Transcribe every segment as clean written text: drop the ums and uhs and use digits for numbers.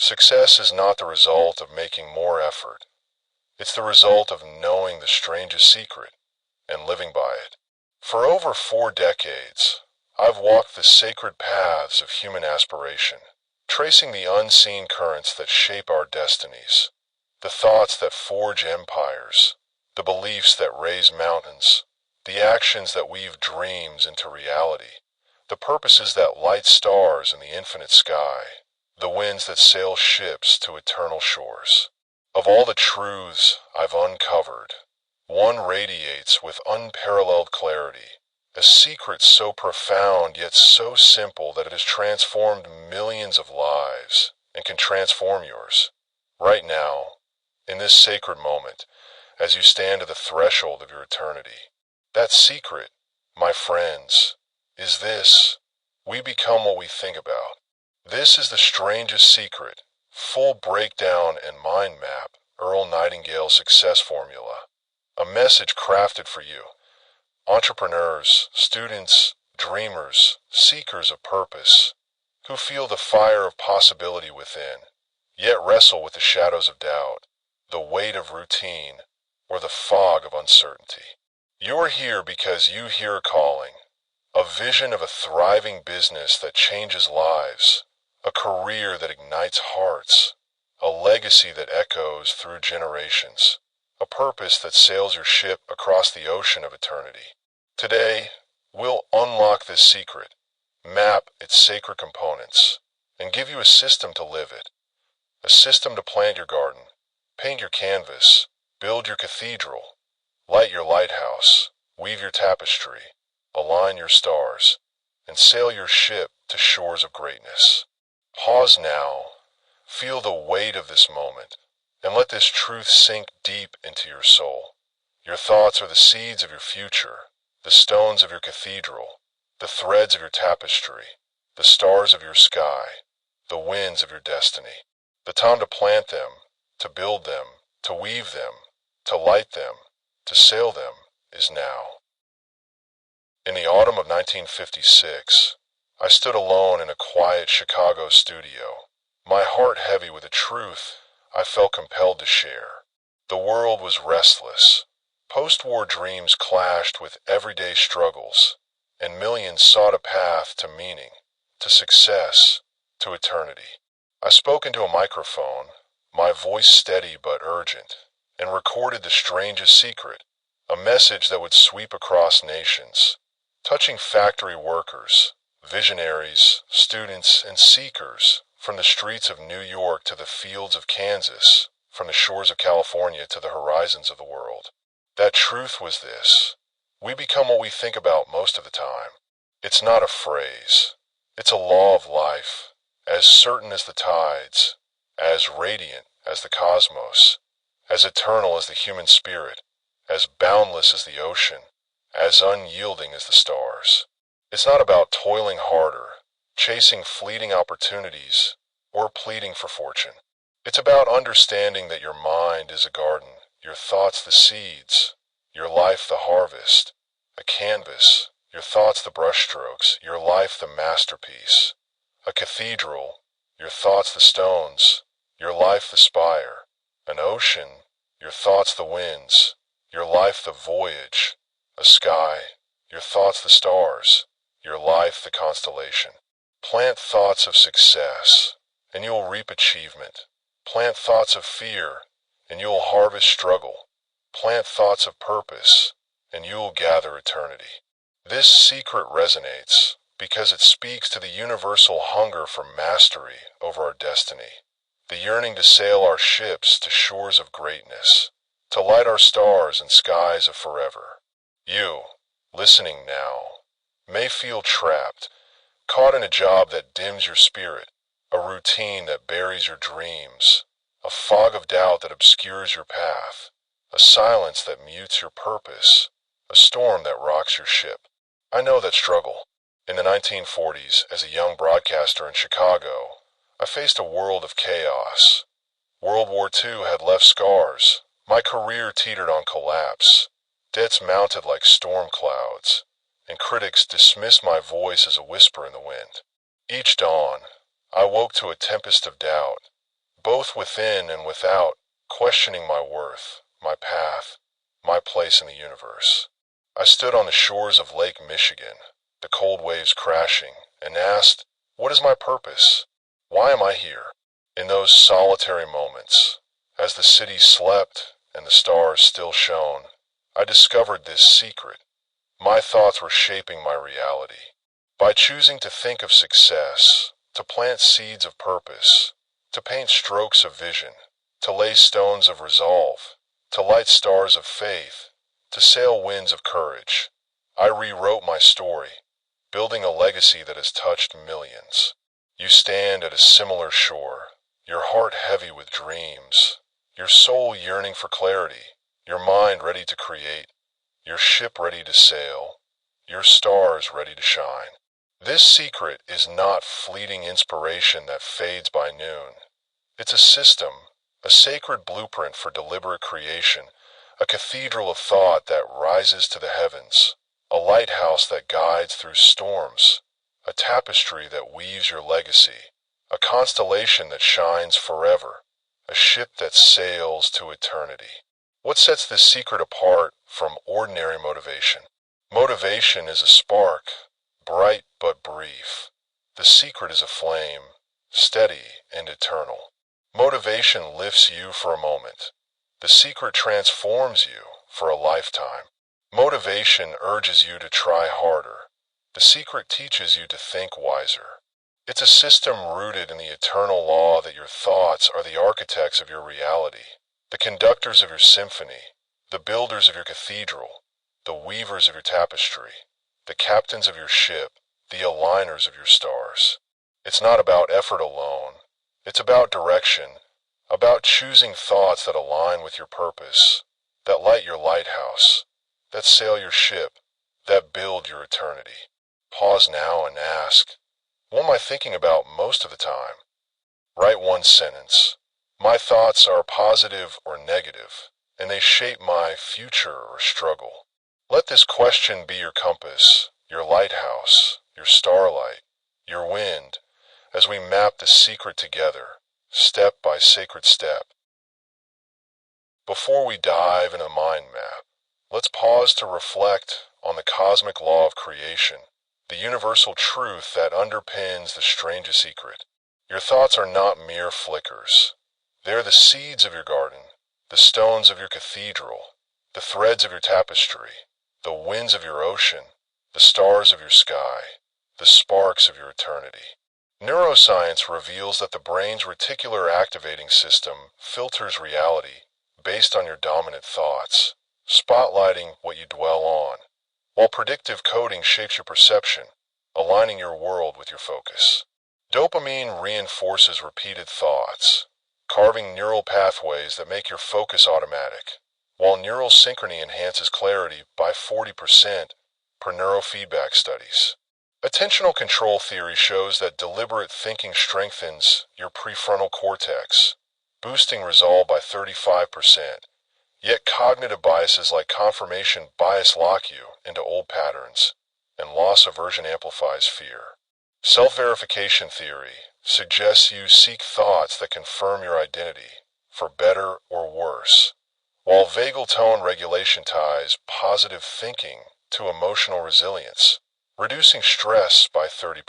Success is not the result of making more effort. It's the result of knowing the strangest secret and living by it. For over 4 decades, I've walked the sacred paths of human aspiration, tracing the unseen currents that shape our destinies, the thoughts that forge empires, the beliefs that raise mountains, the actions that weave dreams into reality, the purposes that light stars in the infinite sky, the winds that sail ships to eternal shores. Of all the truths I've uncovered, one radiates with unparalleled clarity, a secret so profound yet so simple that it has transformed millions of lives and can transform yours. Right now, in this sacred moment, as you stand at the threshold of your eternity, that secret, my friends, is this: we become what we think about. This is the strangest secret, full breakdown and mind map, Earl Nightingale's success formula. A message crafted for you, entrepreneurs, students, dreamers, seekers of purpose, who feel the fire of possibility within, yet wrestle with the shadows of doubt, the weight of routine, or the fog of uncertainty. You're here because you hear a calling, a vision of a thriving business that changes lives, a career that ignites hearts, a legacy that echoes through generations, a purpose that sails your ship across the ocean of eternity. Today, we'll unlock this secret, map its sacred components, and give you a system to live it, a system to plant your garden, paint your canvas, build your cathedral, light your lighthouse, weave your tapestry, align your stars, and sail your ship to shores of greatness. Pause now, feel the weight of this moment, and let this truth sink deep into your soul. Your thoughts are the seeds of your future, the stones of your cathedral, the threads of your tapestry, the stars of your sky, the winds of your destiny. The time to plant them, to build them, to weave them, to light them, to sail them is now. In the autumn of 1956, I stood alone in a quiet Chicago studio, my heart heavy with a truth I felt compelled to share. The world was restless. Post-war dreams clashed with everyday struggles, and millions sought a path to meaning, to success, to eternity. I spoke into a microphone, my voice steady but urgent, and recorded the strangest secret, a message that would sweep across nations, touching factory workers, visionaries, students, and seekers, from the streets of New York to the fields of Kansas, from the shores of California to the horizons of the world. That truth was this: we become what we think about most of the time. It's not a phrase. It's a law of life, as certain as the tides, as radiant as the cosmos, as eternal as the human spirit, as boundless as the ocean, as unyielding as the stars. It's not about toiling harder, chasing fleeting opportunities, or pleading for fortune. It's about understanding that your mind is a garden, your thoughts the seeds, your life the harvest, a canvas, your thoughts the brushstrokes, your life the masterpiece, a cathedral, your thoughts the stones, your life the spire, an ocean, your thoughts the winds, your life the voyage, a sky, your thoughts the stars, your life the constellation. Plant thoughts of success, and you will reap achievement. Plant thoughts of fear, and you will harvest struggle. Plant thoughts of purpose, and you will gather eternity. This secret resonates because it speaks to the universal hunger for mastery over our destiny, the yearning to sail our ships to shores of greatness, to light our stars in skies of forever. You, listening now, may feel trapped, caught in a job that dims your spirit, a routine that buries your dreams, a fog of doubt that obscures your path, a silence that mutes your purpose, a storm that rocks your ship. I know that struggle. In the 1940s, as a young broadcaster in Chicago, I faced a world of chaos. World War II had left scars. My career teetered on collapse. Debts mounted like storm clouds, and critics dismissed my voice as a whisper in the wind. Each dawn, I woke to a tempest of doubt, both within and without, questioning my worth, my path, my place in the universe. I stood on the shores of Lake Michigan, the cold waves crashing, and asked, what is my purpose? Why am I here? In those solitary moments, as the city slept and the stars still shone, I discovered this secret. My thoughts were shaping my reality. By choosing to think of success, to plant seeds of purpose, to paint strokes of vision, to lay stones of resolve, to light stars of faith, to sail winds of courage, I rewrote my story, building a legacy that has touched millions. You stand at a similar shore, your heart heavy with dreams, your soul yearning for clarity, your mind ready to create, your ship ready to sail, your stars ready to shine. This secret is not fleeting inspiration that fades by noon. It's a system, a sacred blueprint for deliberate creation, a cathedral of thought that rises to the heavens, a lighthouse that guides through storms, a tapestry that weaves your legacy, a constellation that shines forever, a ship that sails to eternity. What sets this secret apart from ordinary motivation? Motivation is a spark, bright but brief. The secret is a flame, steady and eternal. Motivation lifts you for a moment. The secret transforms you for a lifetime. Motivation urges you to try harder. The secret teaches you to think wiser. It's a system rooted in the eternal law that your thoughts are the architects of your reality, the conductors of your symphony, the builders of your cathedral, the weavers of your tapestry, the captains of your ship, the aligners of your stars. It's not about effort alone. It's about direction, about choosing thoughts that align with your purpose, that light your lighthouse, that sail your ship, that build your eternity. Pause now and ask, what am I thinking about most of the time? Write one sentence. My thoughts are positive or negative, and they shape my future or struggle. Let this question be your compass, your lighthouse, your starlight, your wind, as we map the secret together, step by sacred step. Before we dive into the mind map, let's pause to reflect on the cosmic law of creation, the universal truth that underpins the strangest secret. Your thoughts are not mere flickers. They're the seeds of your garden, the stones of your cathedral, the threads of your tapestry, the winds of your ocean, the stars of your sky, the sparks of your eternity. Neuroscience reveals that the brain's reticular activating system filters reality based on your dominant thoughts, spotlighting what you dwell on, while predictive coding shapes your perception, aligning your world with your focus. Dopamine reinforces repeated thoughts, carving neural pathways that make your focus automatic, while neural synchrony enhances clarity by 40% per neurofeedback studies. Attentional control theory shows that deliberate thinking strengthens your prefrontal cortex, boosting resolve by 35%. Yet cognitive biases like confirmation bias lock you into old patterns, and loss aversion amplifies fear. Self-verification theory suggests you seek thoughts that confirm your identity, for better or worse, while vagal tone regulation ties positive thinking to emotional resilience, reducing stress by 30%.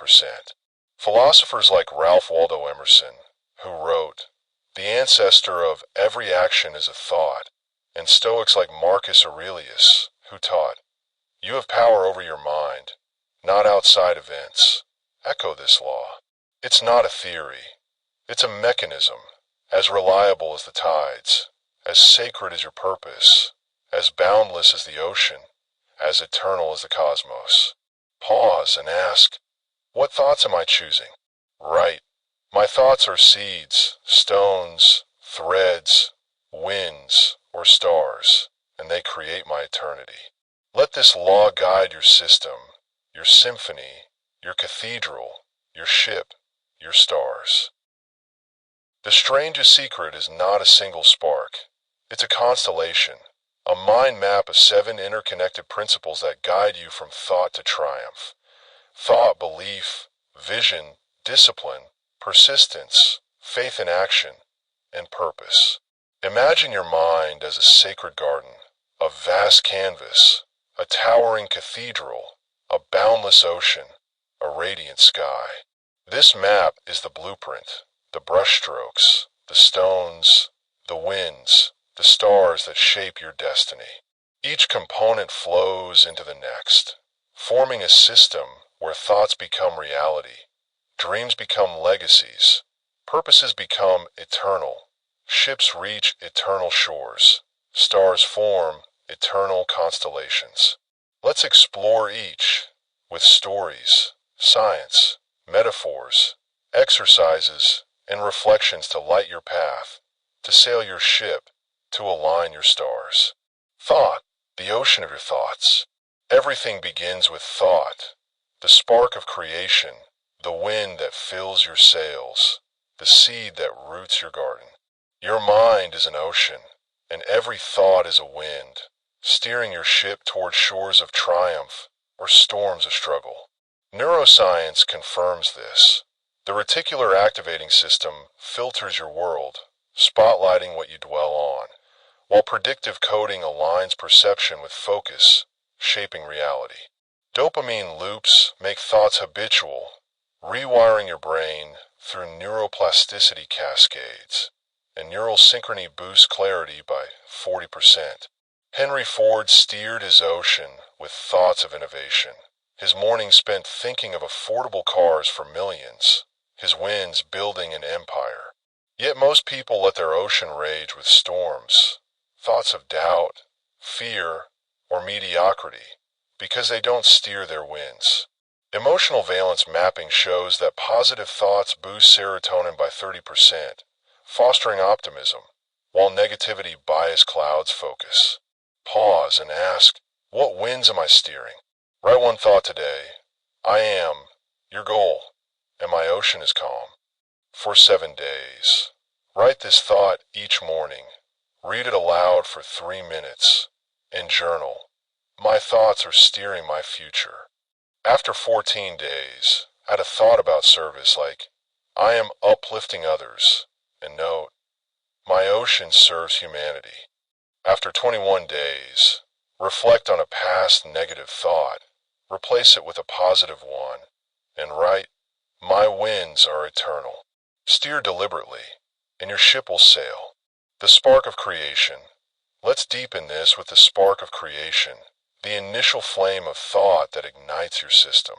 Philosophers like Ralph Waldo Emerson, who wrote, "The ancestor of every action is a thought," and Stoics like Marcus Aurelius, who taught, "You have power over your mind, not outside events," echo this law. It's not a theory. It's a mechanism, as reliable as the tides, as sacred as your purpose, as boundless as the ocean, as eternal as the cosmos. Pause and ask, what thoughts am I choosing? Right. My thoughts are seeds, stones, threads, winds, or stars, and they create my eternity. Let this law guide your system, your symphony, your cathedral, your ship, your stars. The strangest secret is not a single spark. It's a constellation, a mind map of 7 interconnected principles that guide you from thought to triumph. Thought, belief, vision, discipline, persistence, faith in action, and purpose. Imagine your mind as a sacred garden, a vast canvas, a towering cathedral, a boundless ocean, a radiant sky. This map is the blueprint, the brushstrokes, the stones, the winds, the stars that shape your destiny. Each component flows into the next, forming a system where thoughts become reality, dreams become legacies, purposes become eternal, ships reach eternal shores, stars form eternal constellations. Let's explore each with stories, science, metaphors, exercises, and reflections to light your path, to sail your ship, to align your stars. Thought, the ocean of your thoughts. Everything begins with thought, the spark of creation, the wind that fills your sails, the seed that roots your garden. Your mind is an ocean, and every thought is a wind, steering your ship toward shores of triumph or storms of struggle. Neuroscience confirms this. The reticular activating system filters your world, spotlighting what you dwell on, while predictive coding aligns perception with focus, shaping reality. Dopamine loops make thoughts habitual, rewiring your brain through neuroplasticity cascades, and neural synchrony boosts clarity by 40%. Henry Ford steered his ocean with thoughts of innovation, his mornings spent thinking of affordable cars for millions, his wins building an empire. Yet most people let their ocean rage with storms, thoughts of doubt, fear, or mediocrity, because they don't steer their winds. Emotional valence mapping shows that positive thoughts boost serotonin by 30%, fostering optimism, while negativity bias clouds focus. Pause and ask, what winds am I steering? Write one thought today. I am your goal, and my ocean is calm. For 7 days. Write this thought each morning. Read it aloud for 3 minutes, and journal. My thoughts are steering my future. After 14 days, add a thought about service like, I am uplifting others, and note, my ocean serves humanity. After 21 days, reflect on a past negative thought, replace it with a positive one, and write, my winds are eternal. Steer deliberately, and your ship will sail. The spark of creation. Let's deepen this with the spark of creation, the initial flame of thought that ignites your system.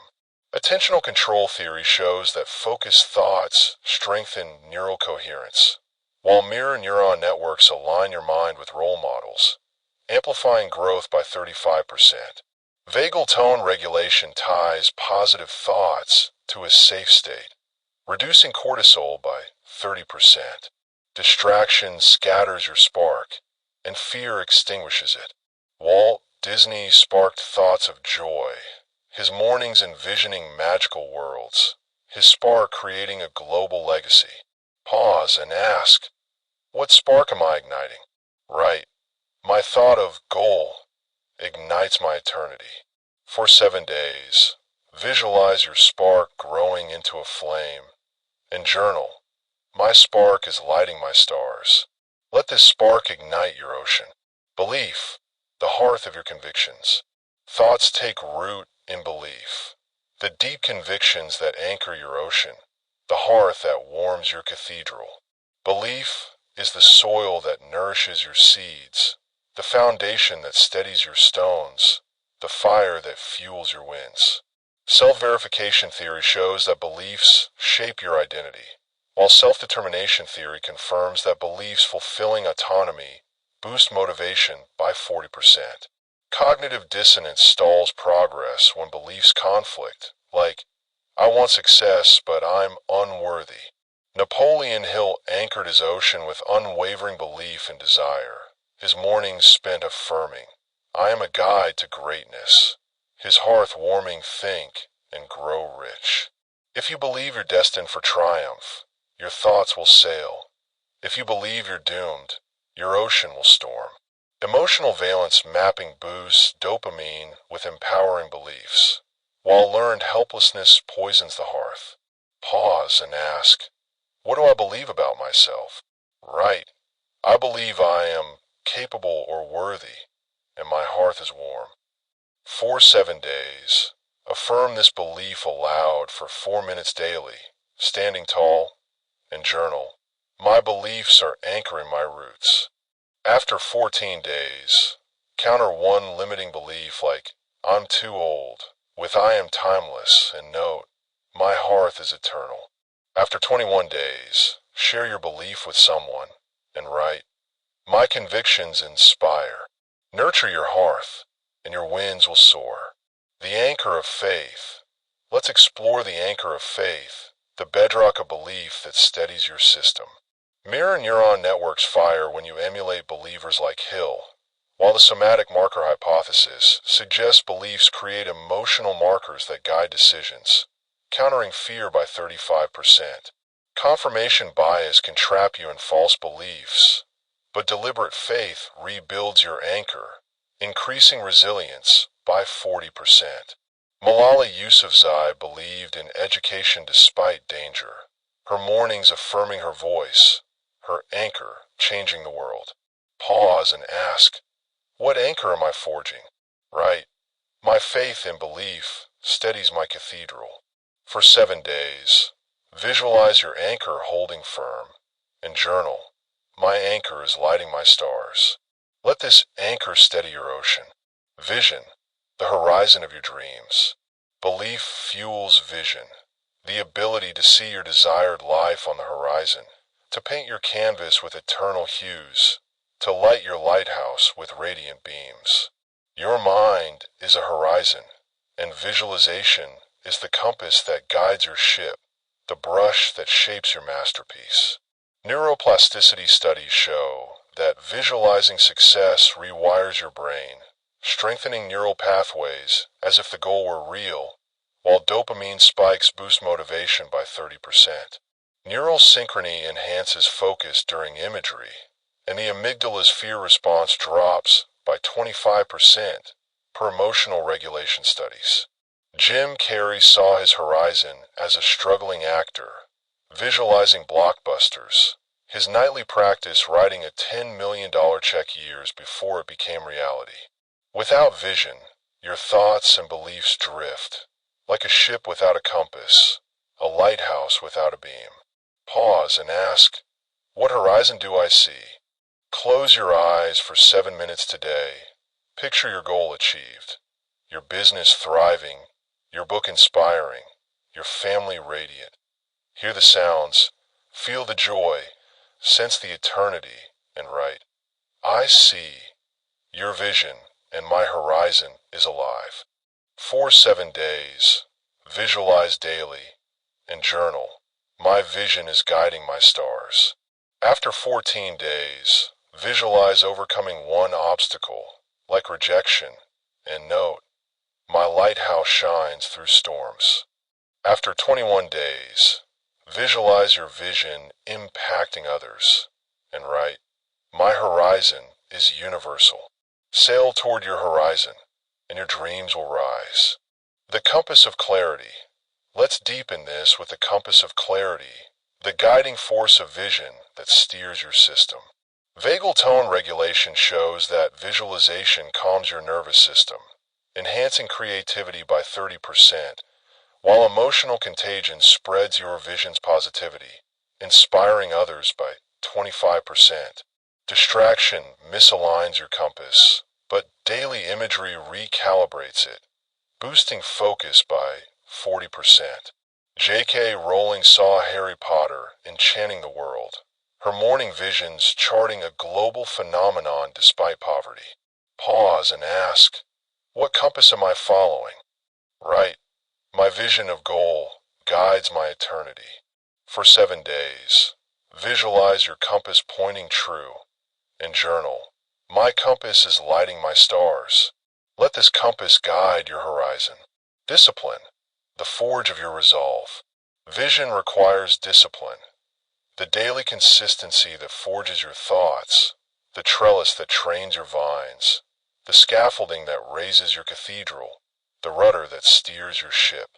Attentional control theory shows that focused thoughts strengthen neural coherence, while mirror neuron networks align your mind with role models, amplifying growth by 35%. Vagal tone regulation ties positive thoughts to a safe state, reducing cortisol by 30%. Distraction scatters your spark, and fear extinguishes it. Walt Disney sparked thoughts of joy, his mornings envisioning magical worlds, his spark creating a global legacy. Pause and ask, what spark am I igniting? Write, my thought of goal ignites my eternity. For 7 days, visualize your spark growing into a flame, and journal, my spark is lighting my stars. Let this spark ignite your ocean. Belief, the hearth of your convictions. Thoughts take root in belief, the deep convictions that anchor your ocean, the hearth that warms your cathedral. Belief is the soil that nourishes your seeds, the foundation that steadies your stones, the fire that fuels your winds. Self-verification theory shows that beliefs shape your identity, while self-determination theory confirms that beliefs fulfilling autonomy boost motivation by 40%. Cognitive dissonance stalls progress when beliefs conflict, like, I want success, but I'm unworthy. Napoleon Hill anchored his ocean with unwavering belief and desire, his mornings spent affirming, I am a guide to greatness. His hearth warming, think and grow rich. If you believe you're destined for triumph, your thoughts will sail. If you believe you're doomed, your ocean will storm. Emotional valence mapping boosts dopamine with empowering beliefs, while learned helplessness poisons the hearth. Pause and ask, what do I believe about myself? Right. I believe I am capable or worthy, and my hearth is warm. For 7 days, affirm this belief aloud for 4 minutes daily, standing tall, and journal. My beliefs are anchoring my roots. After 14 days, counter one limiting belief like, I'm too old, with I am timeless, and note, my hearth is eternal. After 21 days, share your belief with someone, and write, my convictions inspire. Nurture your hearth, and your winds will soar. The anchor of faith. Let's explore the anchor of faith, the bedrock of belief that steadies your system. Mirror neuron networks fire when you emulate believers like Hill, while the somatic marker hypothesis suggests beliefs create emotional markers that guide decisions, countering fear by 35%. Confirmation bias can trap you in false beliefs, but deliberate faith rebuilds your anchor, increasing resilience by 40%. Malala Yousafzai believed in education despite danger, her mornings affirming her voice, her anchor changing the world. Pause and ask, what anchor am I forging? Right. My faith and belief steadies my cathedral. For 7 days, visualize your anchor holding firm, and journal. My anchor is lighting my stars. Let this anchor steady your ocean. Vision, the horizon of your dreams. Belief fuels vision, the ability to see your desired life on the horizon, to paint your canvas with eternal hues, to light your lighthouse with radiant beams. Your mind is a horizon, and visualization is the compass that guides your ship, the brush that shapes your masterpiece. Neuroplasticity studies show that visualizing success rewires your brain, strengthening neural pathways as if the goal were real, while dopamine spikes boost motivation by 30%. Neural synchrony enhances focus during imagery, and the amygdala's fear response drops by 25% per emotional regulation studies. Jim Carrey saw his horizon as a struggling actor, visualizing blockbusters, his nightly practice writing a $10 million check years before it became reality. Without vision, your thoughts and beliefs drift, like a ship without a compass, a lighthouse without a beam. Pause and ask, what horizon do I see? Close your eyes for 7 minutes today. Picture your goal achieved, your business thriving, your book inspiring, your family radiant. Hear the sounds, feel the joy, sense the eternity, and write, I see. Your vision and my horizon is alive. For 7 days, visualize daily, and journal. My vision is guiding my stars. After 14 days, visualize overcoming one obstacle, like rejection, and note, my lighthouse shines through storms. After 21 days, visualize your vision impacting others, and write, my horizon is universal. Sail toward your horizon, and your dreams will rise. The compass of clarity. Let's deepen this with the compass of clarity, the guiding force of vision that steers your system. Vagal tone regulation shows that visualization calms your nervous system, enhancing creativity by 30%, while emotional contagion spreads your vision's positivity, inspiring others by 25%. Distraction misaligns your compass, but daily imagery recalibrates it, boosting focus by 40%. J.K. Rowling saw Harry Potter enchanting the world, her morning visions charting a global phenomenon despite poverty. Pause and ask, what compass am I following? Write, my vision of goal guides my eternity. For 7 days, visualize your compass pointing true, and journal, my compass is lighting my stars. Let this compass guide your horizon. Discipline, the forge of your resolve. Vision requires discipline, the daily consistency that forges your thoughts, the trellis that trains your vines, the scaffolding that raises your cathedral, the rudder that steers your ship.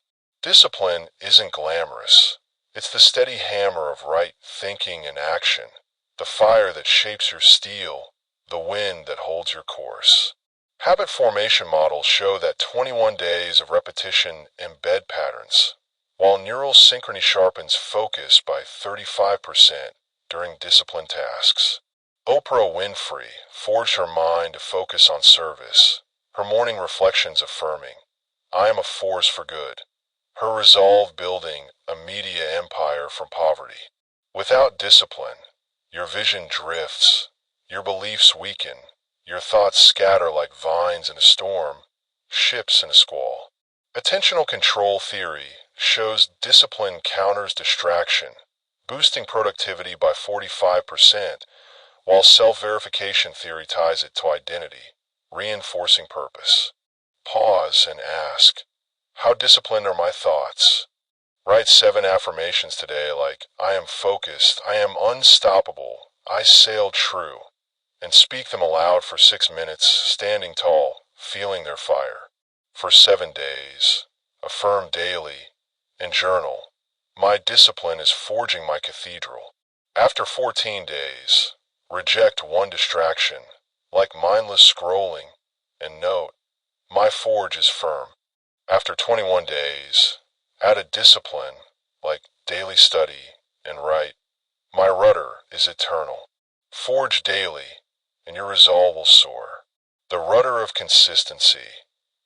Discipline isn't glamorous. It's the steady hammer of right thinking and action, the fire that shapes your steel, the wind that holds your course. Habit formation models show that 21 days of repetition embed patterns, while neural synchrony sharpens focus by 35% during disciplined tasks. Oprah Winfrey forged her mind to focus on service, her morning reflections affirming, "I am a force for good," her resolve building a media empire from poverty. Without discipline, your vision drifts, your beliefs weaken, your thoughts scatter like vines in a storm, ships in a squall. Attentional control theory shows discipline counters distraction, boosting productivity by 45%, while self-verification theory ties it to identity, reinforcing purpose. Pause and ask, how disciplined are my thoughts? Write 7 affirmations today like, I am focused, I am unstoppable, I sail true, and speak them aloud for 6 minutes, standing tall, feeling their fire. For 7 days, affirm daily, and journal, my discipline is forging my cathedral. After 14 days, reject one distraction, like mindless scrolling, and note, my forge is firm. After 21 days, add a discipline, like daily study, and write, my rudder is eternal. Forge daily, and your resolve will soar. The rudder of consistency.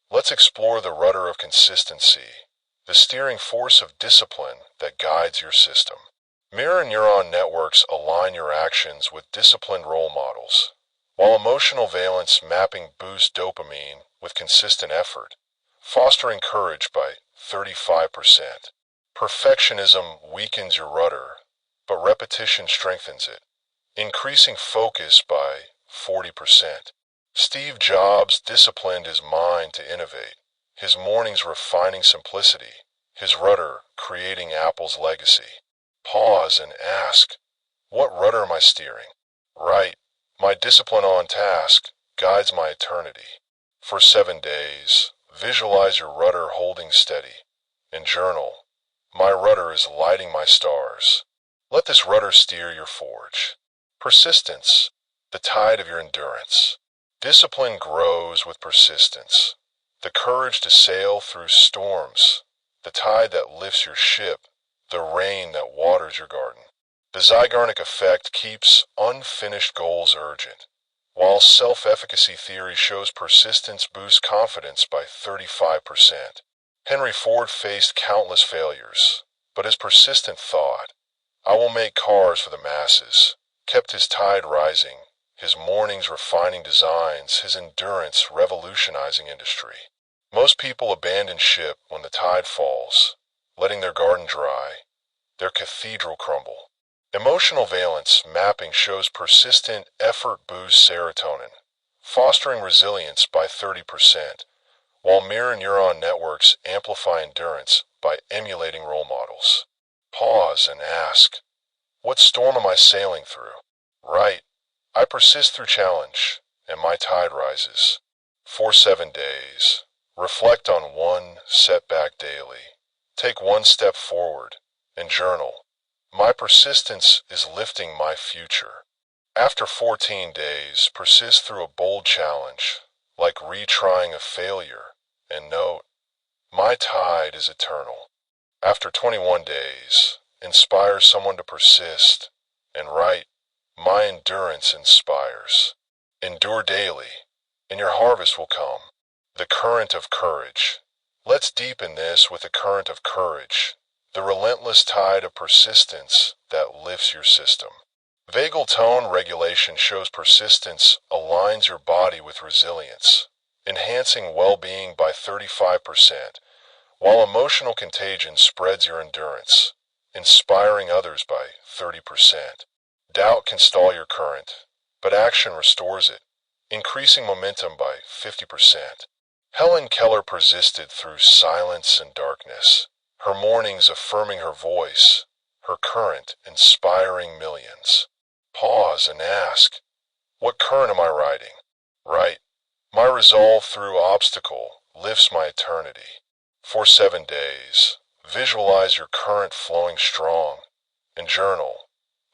Let's explore the rudder of consistency, the steering force of discipline that guides your system. Mirror neuron networks align your actions with disciplined role models, while emotional valence mapping boosts dopamine with consistent effort, fostering courage by 35%. Perfectionism weakens your rudder, but repetition strengthens it, increasing focus by 40%. Steve Jobs disciplined his mind to innovate, his mornings refining simplicity, his rudder creating Apple's legacy. Pause and ask, what rudder am I steering? Right, my discipline on task guides my eternity. For 7 days, visualize your rudder holding steady, and journal, my rudder is lighting my stars. Let this rudder steer your forge. Persistence, the tide of your endurance. Discipline grows with persistence, the courage to sail through storms, the tide that lifts your ship, the rain that waters your garden. The Zygarnik effect keeps unfinished goals urgent, while self-efficacy theory shows persistence boosts confidence by 35%. Henry Ford faced countless failures, but his persistent thought, I will make cars for the masses, kept his tide rising, his mornings refining designs, his endurance revolutionizing industry. Most people abandon ship when the tide falls, letting their garden dry, their cathedral crumble. Emotional valence mapping shows persistent effort boosts serotonin, fostering resilience by 30%, while mirror neuron networks amplify endurance by emulating role models. Pause and ask, what storm am I sailing through? Right, I persist through challenge, and my tide rises. For 7 days, reflect on one setback daily. Take one step forward, and journal. My persistence is lifting my future. After 14 days, persist through a bold challenge, like retrying a failure, and note, my tide is eternal. After 21 days, inspire someone to persist, and write, my endurance inspires. Endure daily, and your harvest will come. The current of courage. Let's deepen this with the current of courage, the relentless tide of persistence that lifts your system. Vagal tone regulation shows persistence aligns your body with resilience, enhancing well-being by 35%, while emotional contagion spreads your endurance, inspiring others by 30%. Doubt can stall your current, but action restores it, increasing momentum by 50%. Helen Keller persisted through silence and darkness, her mornings affirming her voice, her current inspiring millions. Pause and ask, what current am I riding? Right, my resolve through obstacle lifts my eternity. For 7 days, visualize your current flowing strong, and journal,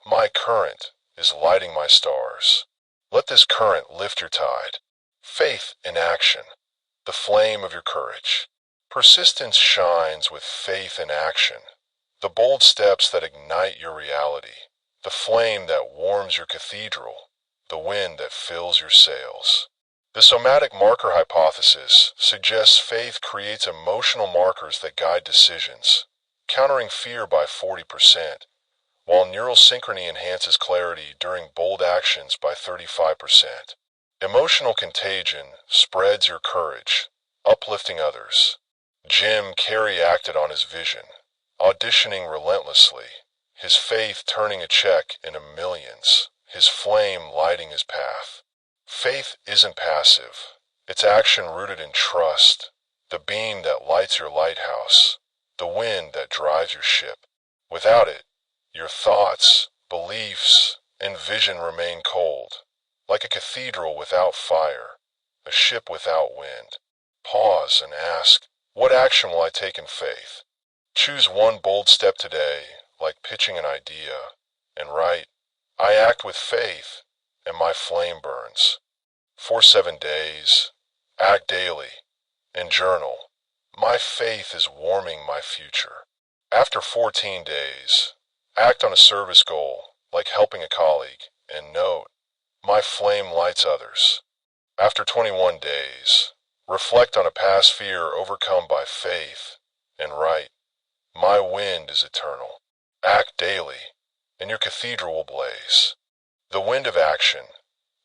my current is lighting my stars. Let this current lift your tide. Faith in action, the flame of your courage. Persistence shines with faith in action. The bold steps that ignite your reality. The flame that warms your cathedral. The wind that fills your sails. The somatic marker hypothesis suggests faith creates emotional markers that guide decisions, countering fear by 40%, while neural synchrony enhances clarity during bold actions by 35%. Emotional contagion spreads your courage, uplifting others. Jim Carrey acted on his vision, auditioning relentlessly, his faith turning a check into millions, his flame lighting his path. Faith isn't passive. It's action rooted in trust, the beam that lights your lighthouse, the wind that drives your ship. Without it, your thoughts, beliefs, and vision remain cold, like a cathedral without fire, a ship without wind. Pause and ask, what action will I take in faith? Choose one bold step today, like pitching an idea, and write, I act with faith, and my flame burns. For 7 days, act daily, and journal. My faith is warming my future. After 14 days, act on a service goal, like helping a colleague, and note, my flame lights others. After 21 days, reflect on a past fear overcome by faith, and write, my wind is eternal. Act daily, and your cathedral will blaze. The wind of action.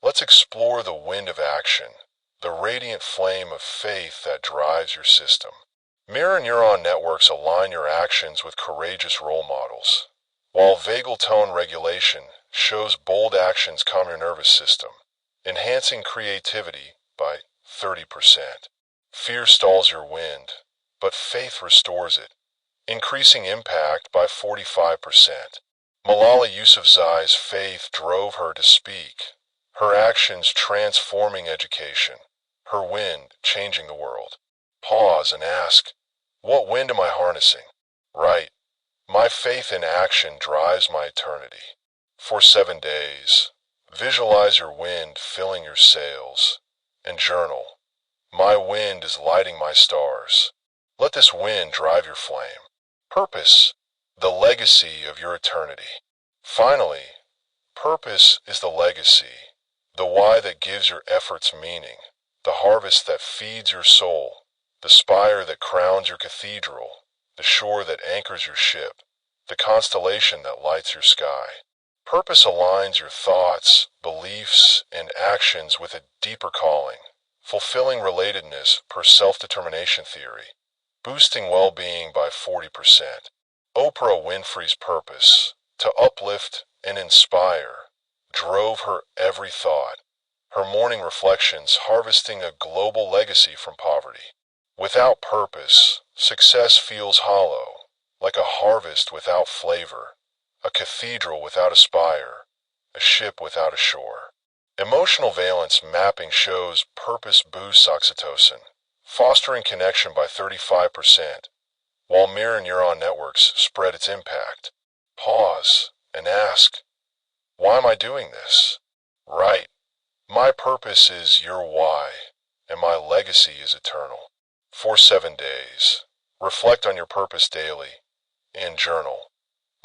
Let's explore the wind of action, the radiant flame of faith that drives your system. Mirror neuron networks align your actions with courageous role models, while vagal tone regulation shows bold actions calm your nervous system, enhancing creativity by 30%. Fear stalls your wind, but faith restores it, increasing impact by 45%. Malala Yousafzai's faith drove her to speak, her actions transforming education, her wind changing the world. Pause and ask, what wind am I harnessing? Write, my faith in action drives my eternity. For 7 days, visualize your wind filling your sails, and journal, my wind is lighting my stars. Let this wind drive your flame. Purpose, the legacy of your eternity. Finally, purpose is the legacy, the why that gives your efforts meaning, the harvest that feeds your soul, the spire that crowns your cathedral, the shore that anchors your ship, the constellation that lights your sky. Purpose aligns your thoughts, beliefs, and actions with a deeper calling, fulfilling relatedness per self-determination theory, boosting well-being by 40%. Oprah Winfrey's purpose, to uplift and inspire, drove her every thought, her morning reflections harvesting a global legacy from poverty. Without purpose, success feels hollow, like a harvest without flavor, a cathedral without a spire, a ship without a shore. Emotional valence mapping shows purpose boosts oxytocin, fostering connection by 35%, while mirror neuron networks spread its impact. Pause and ask, why am I doing this? Write, my purpose is your why, and my legacy is eternal. For 7 days, reflect on your purpose daily, and journal.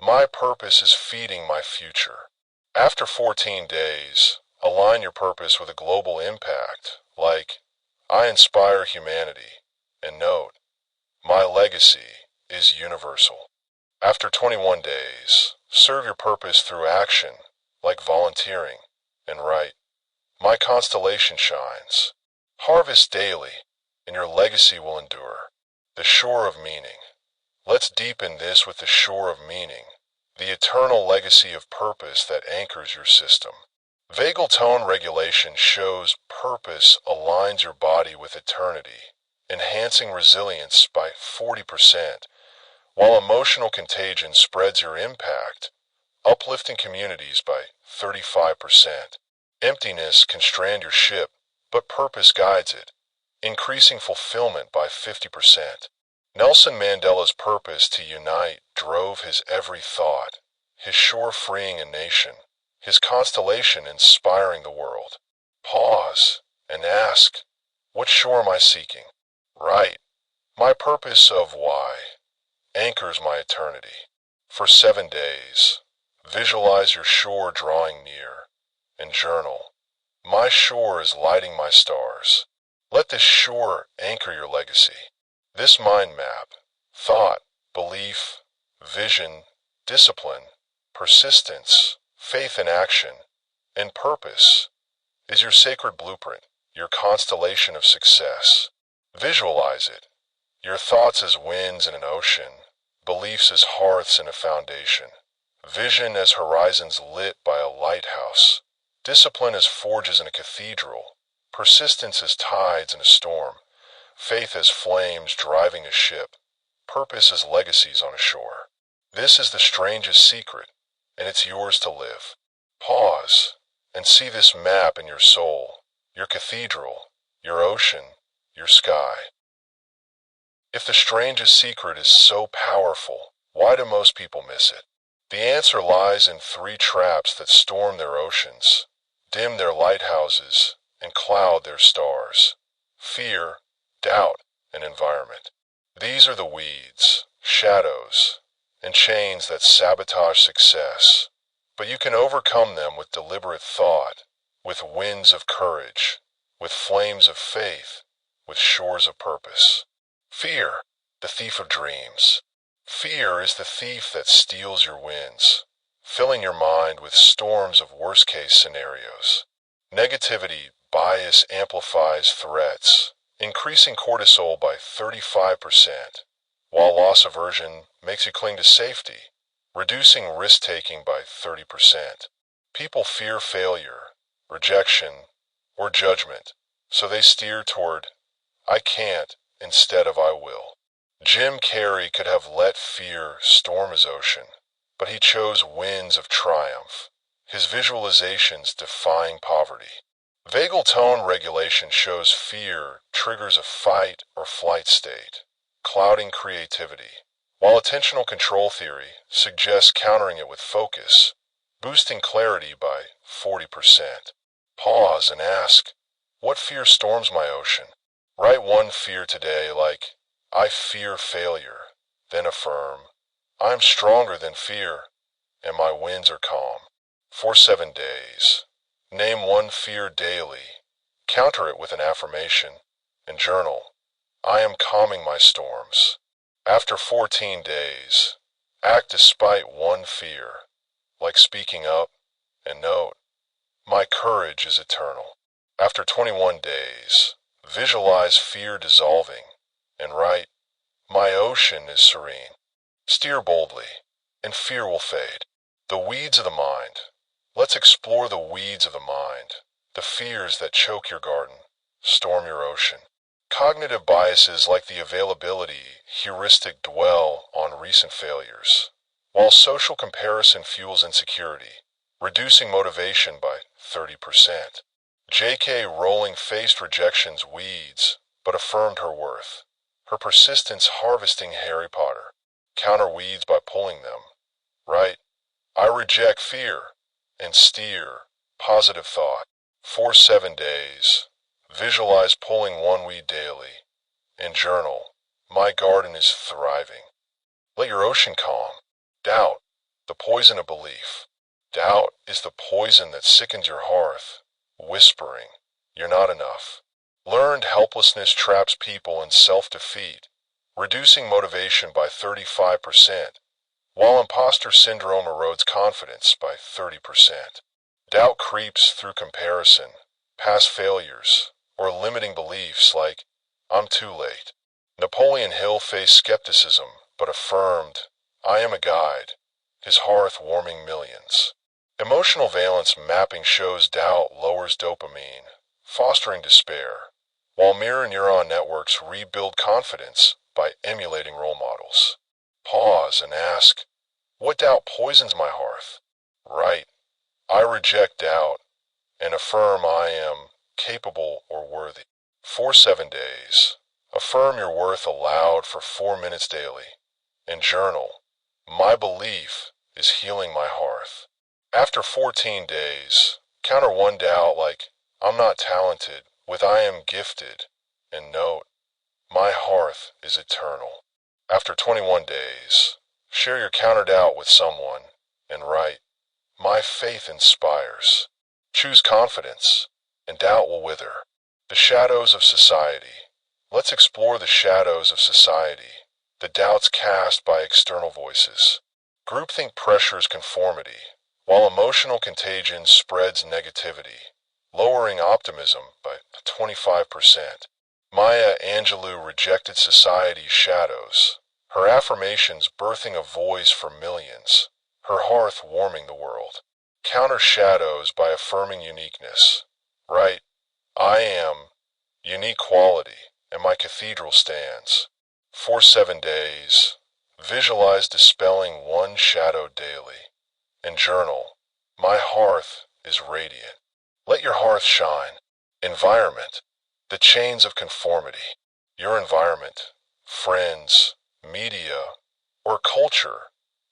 My purpose is feeding my future. After 14 days, align your purpose with a global impact, like, I inspire humanity, and note, my legacy is universal. After 21 days, serve your purpose through action, like volunteering, and write, my constellation shines. Harvest daily, and your legacy will endure. The shore of meaning. Let's deepen this with the shore of meaning, the eternal legacy of purpose that anchors your system. Vagal tone regulation shows purpose aligns your body with eternity, enhancing resilience by 40%, while emotional contagion spreads your impact, uplifting communities by 35%. Emptiness can strand your ship, but purpose guides it, increasing fulfillment by 50%. Nelson Mandela's purpose to unite drove his every thought, his shore freeing a nation, his constellation inspiring the world. Pause and ask, what shore am I seeking? Right. My purpose of why anchors my eternity. For 7 days, visualize your shore drawing near, and journal. My shore is lighting my stars. Let this shore anchor your legacy. This mind map, thought, belief, vision, discipline, persistence, faith in action, and purpose is your sacred blueprint, your constellation of success. Visualize it. Your thoughts as winds in an ocean, beliefs as hearths in a foundation, vision as horizons lit by a lighthouse, discipline as forges in a cathedral, persistence as tides in a storm, faith as flames driving a ship, purpose as legacies on a shore. This is the strangest secret, and it's yours to live. Pause and see this map in your soul, your cathedral, your ocean, your sky. If the strangest secret is so powerful, why do most people miss it? The answer lies in 3 traps that storm their oceans, dim their lighthouses, and cloud their stars: fear, doubt, and environment. These are the weeds, shadows, and chains that sabotage success, but you can overcome them with deliberate thought, with winds of courage, with flames of faith, with shores of purpose. Fear, the thief of dreams. Fear is the thief that steals your winds, filling your mind with storms of worst-case scenarios. Negativity bias amplifies threats, increasing cortisol by 35%, while loss aversion makes you cling to safety, reducing risk-taking by 30%. People fear failure, rejection, or judgment, so they steer toward "I can't" instead of "I will." Jim Carrey could have let fear storm his ocean, but he chose winds of triumph, his visualizations defying poverty. Vagal tone regulation shows fear triggers a fight or flight state, clouding creativity, while attentional control theory suggests countering it with focus, boosting clarity by 40%. Pause and ask, what fear storms my ocean? Write one fear today like, I fear failure, then affirm, I'm stronger than fear, and my winds are calm. For 7 days, name one fear daily, counter it with an affirmation, and journal, I am calming my storms. After 14 days, act despite one fear, like speaking up, and note, my courage is eternal. After 21 days, visualize fear dissolving, and write, my ocean is serene. Steer boldly, and fear will fade. The weeds of the mind. Let's explore the weeds of the mind, the fears that choke your garden, storm your ocean. Cognitive biases like the availability heuristic dwell on recent failures, while social comparison fuels insecurity, reducing motivation by 30%. J.K. Rowling faced rejection's weeds, but affirmed her worth. Her persistence harvesting Harry Potter. Counter weeds by pulling them. Right? I reject fear, and steer, positive thought. For 7 days, visualize pulling one weed daily, and journal, my garden is thriving. Let your ocean calm. Doubt, the poison of belief. Doubt is the poison that sickens your hearth, whispering, you're not enough. Learned helplessness traps people in self-defeat, reducing motivation by 35%, while imposter syndrome erodes confidence by 30%. Doubt creeps through comparison, past failures, or limiting beliefs like, I'm too late. Napoleon Hill faced skepticism, but affirmed, I am a guide, his hearth warming millions. Emotional valence mapping shows doubt lowers dopamine, fostering despair, while mirror neuron networks rebuild confidence by emulating role models. Pause and ask, what doubt poisons my hearth? Write, I reject doubt, and affirm I am capable or worthy. For 7 days, affirm your worth aloud for 4 minutes daily, and journal, my belief is healing my hearth. After 14 days, counter one doubt like, I'm not talented, with I am gifted, and note, my hearth is eternal. After 21 days, share your counter doubt with someone, and write, my faith inspires. Choose confidence, and doubt will wither. The shadows of society. Let's explore the shadows of society, the doubts cast by external voices. Groupthink pressures conformity, while emotional contagion spreads negativity, lowering optimism by 25%. Maya Angelou rejected society's shadows, her affirmations birthing a voice for millions, her hearth warming the world. Counter shadows by affirming uniqueness. Right, I am unique quality, and my cathedral stands. For 7 days, visualize dispelling one shadow daily, and journal, my hearth is radiant. Let your hearth shine. Environment, the chains of conformity. Your environment, friends, media, or culture,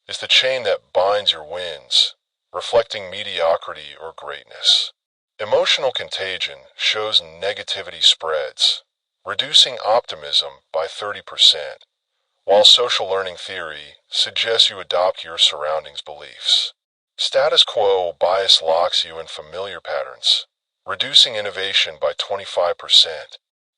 is the chain that binds your wins, reflecting mediocrity or greatness. Emotional contagion shows negativity spreads, reducing optimism by 30%, while social learning theory suggests you adopt your surroundings' beliefs. Status quo bias locks you in familiar patterns, reducing innovation by 25%.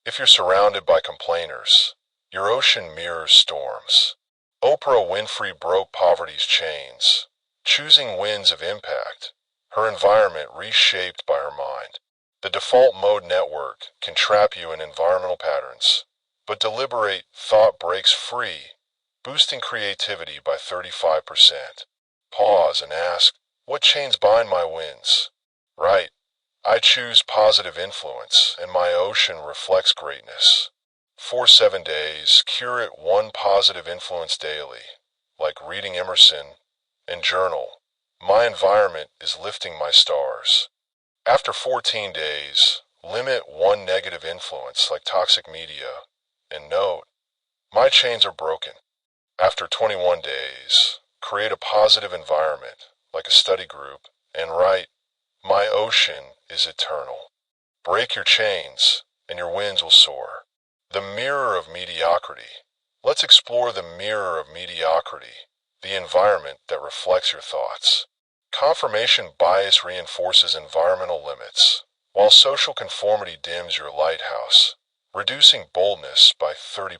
If you're surrounded by complainers, your ocean mirrors storms. Oprah Winfrey broke poverty's chains, choosing winds of impact, her environment reshaped by her mind. The default mode network can trap you in environmental patterns, but deliberate thought breaks free, boosting creativity by 35%. Pause and ask, what chains bind my winds? Right, I choose positive influence, and my ocean reflects greatness. For 7 days, curate one positive influence daily, like reading Emerson, and journal, my environment is lifting my stars. After 14 days, limit one negative influence like toxic media, and note, my chains are broken. After 21 days, create a positive environment like a study group, and write, my ocean is eternal. Break your chains, and your winds will soar. The mirror of mediocrity. Let's explore the mirror of mediocrity, the environment that reflects your thoughts. Confirmation bias reinforces environmental limits, while social conformity dims your lighthouse, reducing boldness by 30%.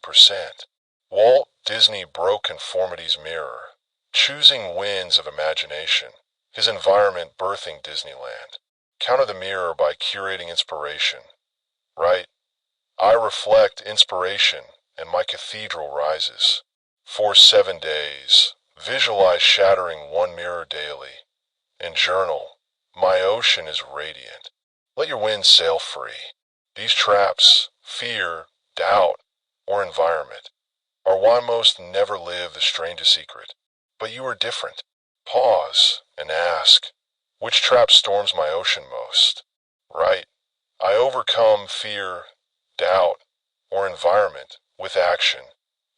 Walt Disney broke conformity's mirror, choosing winds of imagination, his environment birthing Disneyland. Counter the mirror by curating inspiration. Right, I reflect inspiration, and my cathedral rises. For 7 days, visualize shattering one mirror daily, and journal, my ocean is radiant. Let your winds sail free. These traps, fear, doubt, or environment, are why most never live the strangest secret. But you are different. Pause and ask, which trap storms my ocean most? Right, I overcome fear, doubt, or environment with action,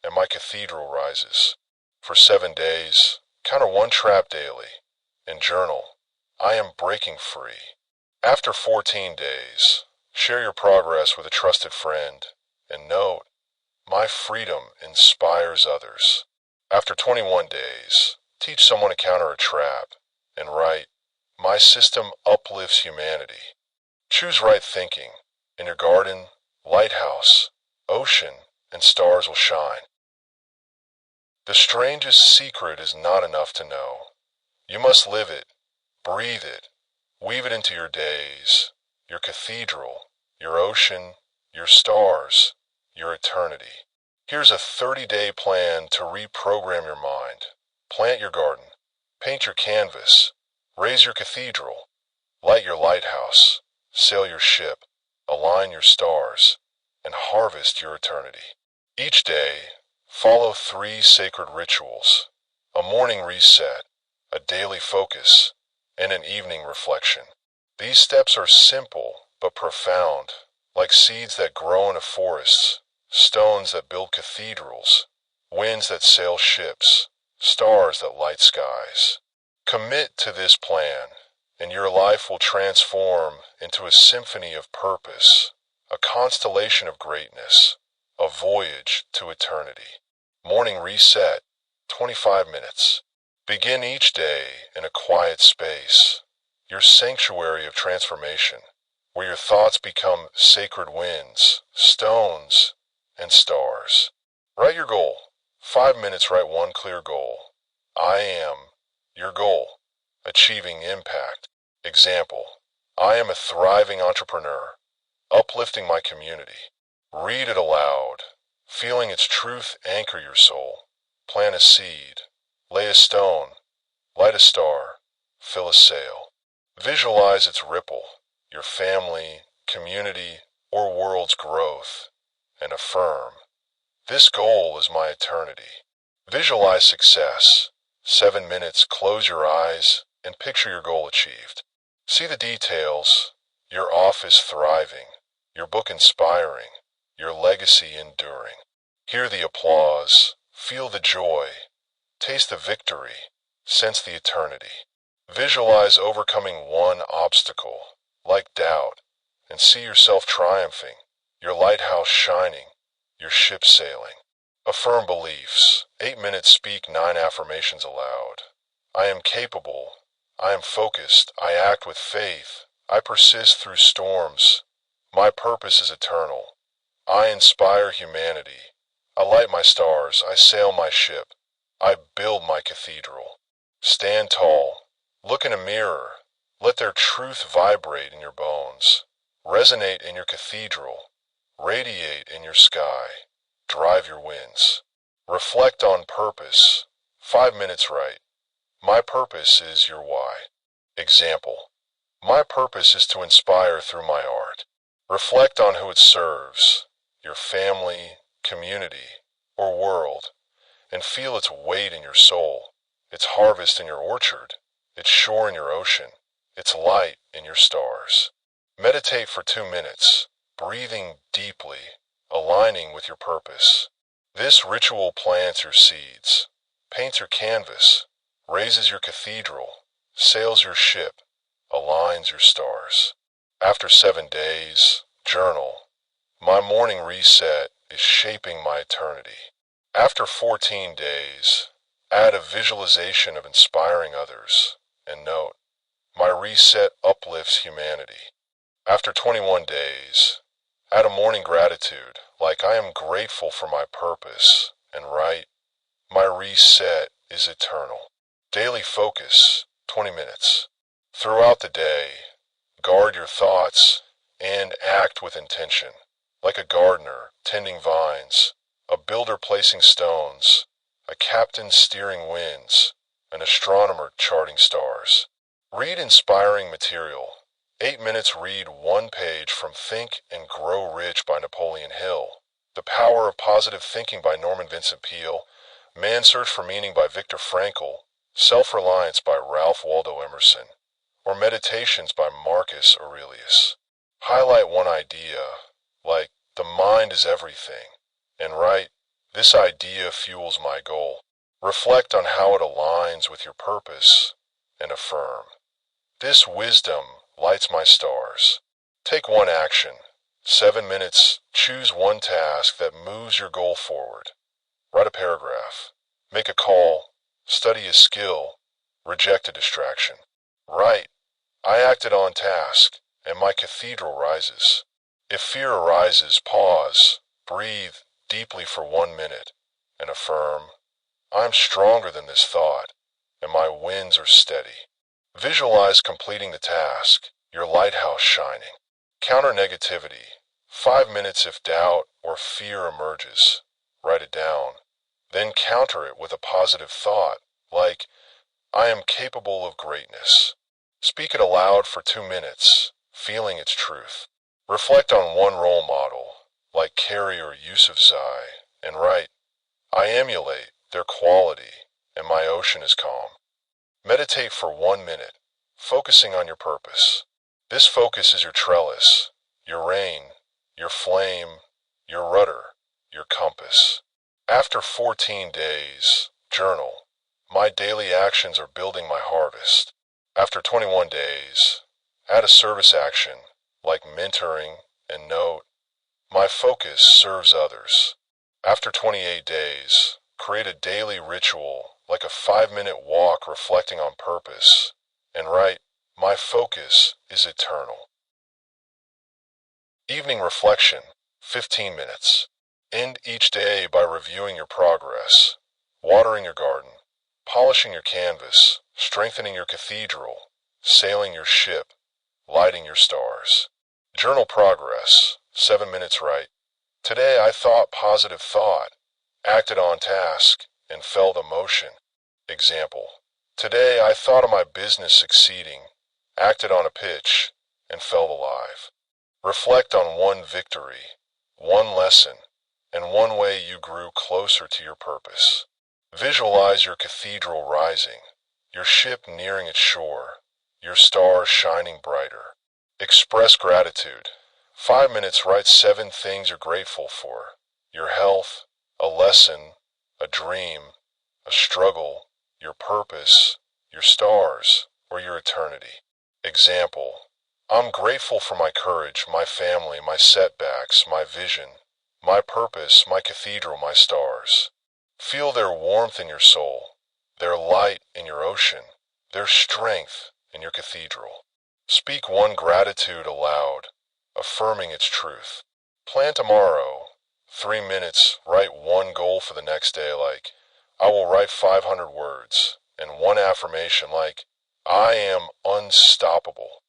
and my cathedral rises. For 7 days, counter one trap daily, and journal, I am breaking free. After 14 days, share your progress with a trusted friend, and note, my freedom inspires others. After 21 days, teach someone to counter a trap, and write, my system uplifts humanity. Choose right thinking. In your garden, lighthouse, ocean, and stars will shine. The strangest secret is not enough to know. You must live it, breathe it, weave it into your days, your cathedral, your ocean, your stars, your eternity. Here's a 30-day plan to reprogram your mind. Plant your garden, paint your canvas, raise your cathedral, light your lighthouse, sail your ship, align your stars, and harvest your eternity. Each day, follow 3 sacred rituals: a morning reset, a daily focus, and an evening reflection. These steps are simple but profound, like seeds that grow in a forest, stones that build cathedrals, winds that sail ships, stars that light skies. Commit to this plan, and your life will transform into a symphony of purpose, a constellation of greatness, a voyage to eternity. Morning reset, 25 minutes. Begin each day in a quiet space, your sanctuary of transformation, where your thoughts become sacred winds, stones, and stars. Write your goal. 5 minutes, write one clear goal. I am your goal. Achieving impact. Example. I am a thriving entrepreneur, uplifting my community. Read it aloud, feeling its truth anchor your soul. Plant a seed, lay a stone, light a star, fill a sail. Visualize its ripple, your family, community, or world's growth, and affirm, this goal is my eternity. Visualize success. 7 minutes, close your eyes, and picture your goal achieved. See the details, your office thriving, your book inspiring, your legacy enduring. Hear the applause, feel the joy, taste the victory, sense the eternity. Visualize overcoming one obstacle, like doubt, and see yourself triumphing, your lighthouse shining, your ship sailing. Affirm beliefs. 8 minutes, speak 9 affirmations aloud. I am capable. I am focused. I act with faith. I persist through storms. My purpose is eternal. I inspire humanity. I light my stars. I sail my ship. I build my cathedral. Stand tall. Look in a mirror. Let their truth vibrate in your bones. Resonate in your cathedral. Radiate in your sky. Drive your winds. Reflect on purpose. 5 minutes, write. My purpose is your why. Example. My purpose is to inspire through my art. Reflect on who it serves, your family, community, or world, and feel its weight in your soul, its harvest in your orchard, its shore in your ocean, its light in your stars. Meditate for 2 minutes, breathing deeply, aligning with your purpose. This ritual plants your seeds, paints your canvas, raises your cathedral, sails your ship, aligns your stars. After 7 days, journal. My morning reset is shaping my eternity. After 14 days, add a visualization of inspiring others, and note, my reset uplifts humanity. After 21 days, add a morning gratitude, like I am grateful for my purpose, and write, my reset is eternal. Daily focus, 20 minutes. Throughout the day, guard your thoughts and act with intention, like a gardener tending vines, a builder placing stones, a captain steering winds, an astronomer charting stars. Read inspiring material. 8 minutes, read one page from Think and Grow Rich by Napoleon Hill, The Power of Positive Thinking by Norman Vincent Peale, Man's Search for Meaning by Viktor Frankl, Self-Reliance by Ralph Waldo Emerson, or Meditations by Marcus Aurelius. Highlight one idea, like, the mind is everything, and write, this idea fuels my goal. Reflect on how it aligns with your purpose, and affirm, this wisdom lights my stars. Take one action. 7 minutes, choose one task that moves your goal forward. Write a paragraph. Make a call. Study a skill. Reject a distraction. Write, I acted on task, and my cathedral rises. If fear arises, pause, breathe deeply for 1 minute, and affirm, I am stronger than this thought, and my winds are steady. Visualize completing the task, your lighthouse shining. Counter negativity. 5 minutes if doubt or fear emerges. Write it down. Then counter it with a positive thought, like, I am capable of greatness. Speak it aloud for 2 minutes, feeling its truth. Reflect on one role model, like Carrie or Yusuf Zai, and write, I emulate their quality, and my ocean is calm. Meditate for 1 minute, focusing on your purpose. This focus is your trellis, your rain, your flame, your rudder, your compass. After 14 days, journal. My daily actions are building my harvest. After 21 days, add a service action like mentoring and note, my focus serves others. After 28 days, create a daily ritual like a 5-minute walk reflecting on purpose and write, my focus is eternal. Evening reflection, 15 minutes. End each day by reviewing your progress, watering your garden, polishing your canvas, strengthening your cathedral, sailing your ship, lighting your stars. Journal progress, 7 minutes right. Today I thought positive thought, acted on task, and felt emotion. Example. Today I thought of my business succeeding, acted on a pitch, and felt alive. Reflect on one victory, one lesson, and one way you grew closer to your purpose. Visualize your cathedral rising, your ship nearing its shore, your stars shining brighter. Express gratitude. 5 minutes write 7 things you're grateful for. Your health, a lesson, a dream, a struggle, your purpose, your stars, or your eternity. Example. I'm grateful for my courage, my family, my setbacks, my vision, my purpose, my cathedral, my stars. Feel their warmth in your soul, their light in your ocean, their strength in your cathedral. Speak one gratitude aloud, affirming its truth. Plan tomorrow, 3 minutes, write one goal for the next day like, I will write 500 words, and one affirmation like, I am unstoppable.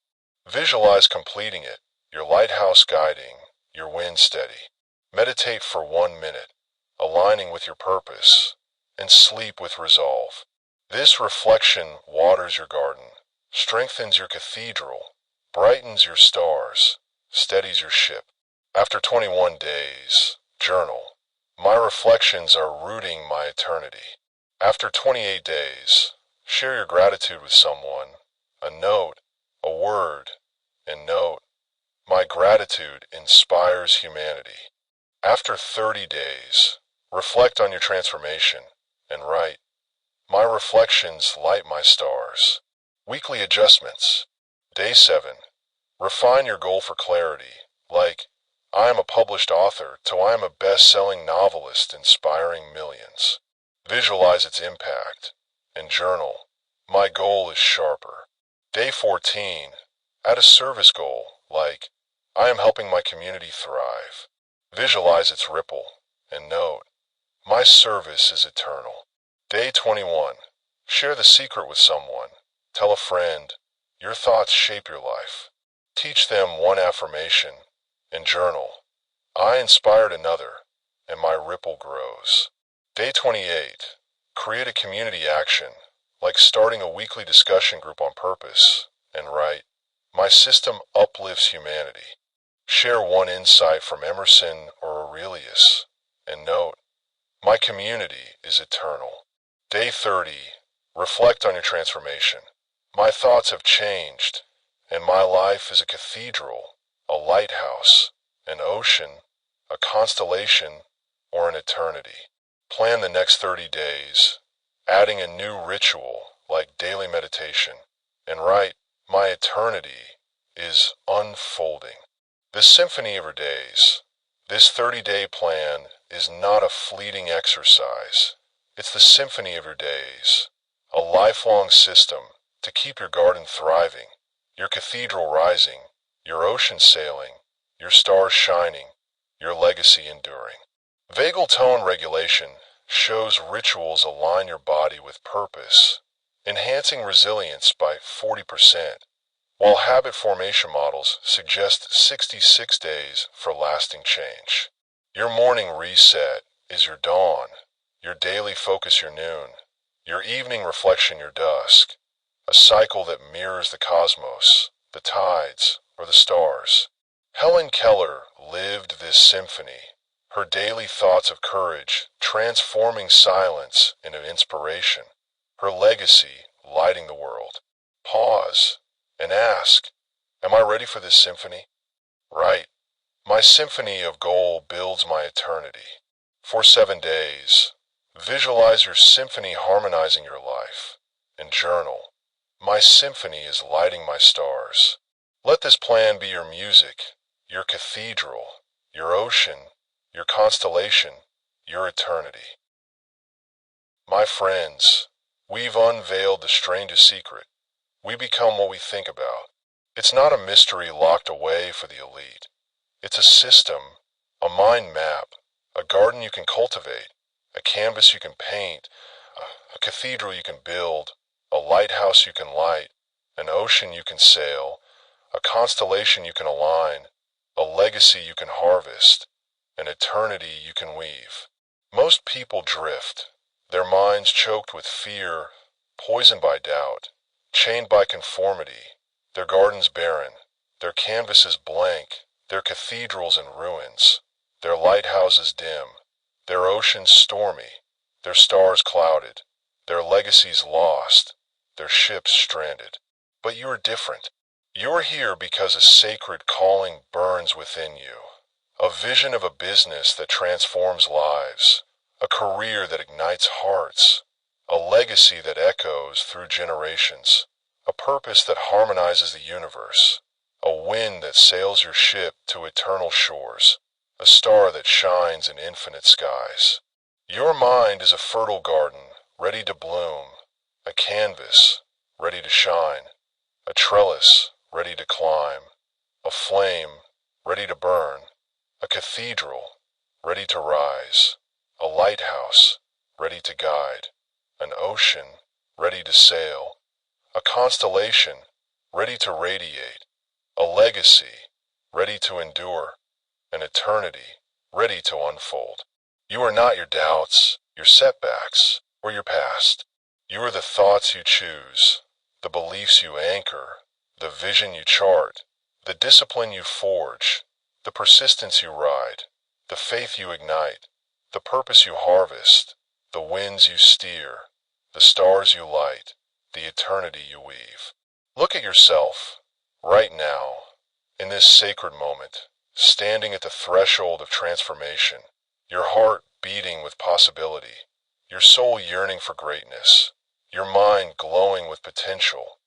Visualize completing it, your lighthouse guiding, your wind steady. Meditate for 1 minute, aligning with your purpose, and sleep with resolve. This reflection waters your garden, strengthens your cathedral, brightens your stars, steadies your ship. After 21 days, journal. My reflections are rooting my eternity. After 28 days, share your gratitude with someone, a note, a word, and note, my gratitude inspires humanity. After 30 days, reflect on your transformation and write, my reflections light my stars. Weekly adjustments. Day 7. Refine your goal for clarity, like, I am a published author to I am a best-selling novelist inspiring millions. Visualize its impact, and journal, my goal is sharper. Day 14. Add a service goal, like, I am helping my community thrive. Visualize its ripple, and note, my service is eternal. Day 21. Share the secret with someone. Tell a friend, your thoughts shape your life. Teach them one affirmation, and journal, I inspired another, and my ripple grows. Day 28. Create a community action, like starting a weekly discussion group on purpose, and write, my system uplifts humanity. Share one insight from Emerson or Aurelius, and note, my community is eternal. Day 30. Reflect on your transformation. My thoughts have changed, and my life is a cathedral, a lighthouse, an ocean, a constellation, or an eternity. Plan the next 30 days, adding a new ritual like daily meditation, and write, my eternity is unfolding. The symphony of our days. This 30-day plan is not a fleeting exercise. It's the symphony of your days, a lifelong system to keep your garden thriving, your cathedral rising, your ocean sailing, your stars shining, your legacy enduring. Vagal tone regulation shows rituals align your body with purpose, enhancing resilience by 40%, while habit formation models suggest 66 days for lasting change. Your morning reset is your dawn, your daily focus your noon, your evening reflection your dusk, a cycle that mirrors the cosmos, the tides, or the stars. Helen Keller lived this symphony, her daily thoughts of courage transforming silence into inspiration, her legacy lighting the world. Pause and ask, am I ready for this symphony? Right. My symphony of goal builds my eternity. For 7 days, Visualize your symphony harmonizing your life, and journal. My symphony is lighting my stars. Let this plan be your music, your cathedral, your ocean, your constellation, your eternity. My friends, we've unveiled the strangest secret. We become what we think about. It's not a mystery locked away for the elite. It's a system, a mind map, a garden you can cultivate, a canvas you can paint, a cathedral you can build, a lighthouse you can light, an ocean you can sail, a constellation you can align, a legacy you can harvest, an eternity you can weave. Most people drift, their minds choked with fear, poisoned by doubt, chained by conformity, their gardens barren, their canvases blank, their cathedrals in ruins, their lighthouses dim, their oceans stormy, their stars clouded, their legacies lost, their ships stranded. But you are different. You're here because a sacred calling burns within you. A vision of a business that transforms lives, a career that ignites hearts, a legacy that echoes through generations, a purpose that harmonizes the universe, a wind that sails your ship to eternal shores, a star that shines in infinite skies. Your mind is a fertile garden, ready to bloom, a canvas, ready to shine, a trellis, ready to climb, a flame, ready to burn, a cathedral, ready to rise, a lighthouse, ready to guide, an ocean, ready to sail, a constellation, ready to radiate, a legacy, ready to endure, an eternity, ready to unfold. You are not your doubts, your setbacks, or your past. You are the thoughts you choose, the beliefs you anchor, the vision you chart, the discipline you forge, the persistence you ride, the faith you ignite, the purpose you harvest, the winds you steer, the stars you light, the eternity you weave. Look at yourself, right now, in this sacred moment, standing at the threshold of transformation, your heart beating with possibility, your soul yearning for greatness, your mind glowing with potential,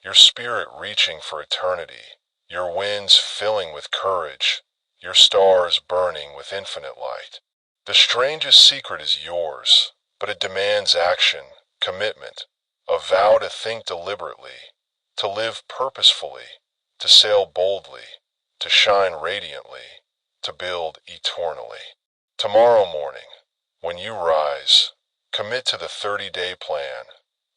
your spirit reaching for eternity, your winds filling with courage, your stars burning with infinite light. The strangest secret is yours, but it demands action, commitment, a vow to think deliberately, to live purposefully, to sail boldly, to shine radiantly, to build eternally. Tomorrow morning, when you rise, commit to the 30-day plan,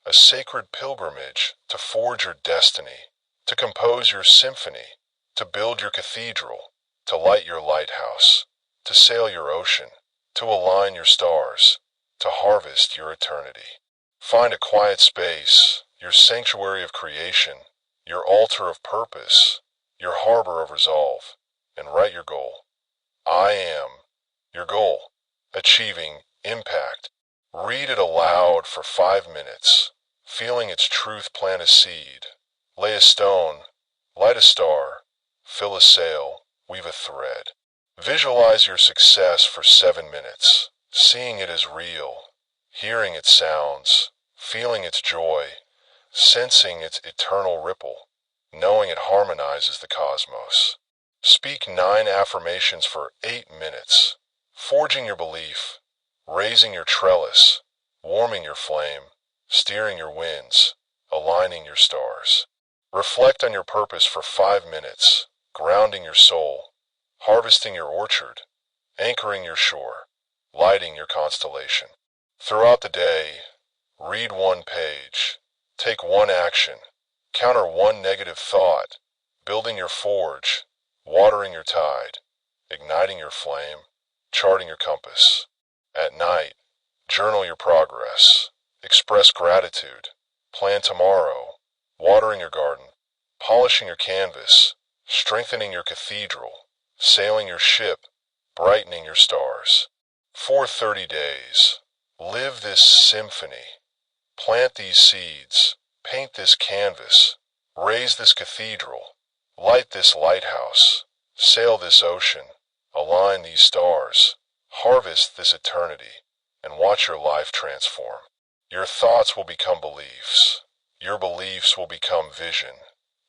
a sacred pilgrimage to forge your destiny, to compose your symphony, to build your cathedral, to light your lighthouse, to sail your ocean, to align your stars, to harvest your eternity. Find a quiet space, your sanctuary of creation, your altar of purpose, your harbor of resolve, and write your goal. I am your goal. Achieving impact. Read it aloud for 5 minutes, feeling its truth plant a seed. Lay a stone, light a star, fill a sail, weave a thread. Visualize your success for 7 minutes, seeing it as real, hearing its sounds, feeling its joy, sensing its eternal ripple, knowing it harmonizes the cosmos. Speak 9 affirmations for 8 minutes, forging your belief, raising your trellis, warming your flame, steering your winds, aligning your stars. Reflect on your purpose for 5 minutes, grounding your soul, harvesting your orchard, anchoring your shore, lighting your constellation. Throughout the day, read 1 page, take 1 action, counter 1 negative thought, building your forge, watering your tide, igniting your flame, charting your compass. At night, journal your progress, express gratitude, plan tomorrow, watering your garden, polishing your canvas, strengthening your cathedral, sailing your ship, brightening your stars. For 30 days, live this symphony, plant these seeds, paint this canvas, raise this cathedral, light this lighthouse, sail this ocean, align these stars, harvest this eternity. and watch your life transform. Your thoughts will become beliefs. Your beliefs will become vision.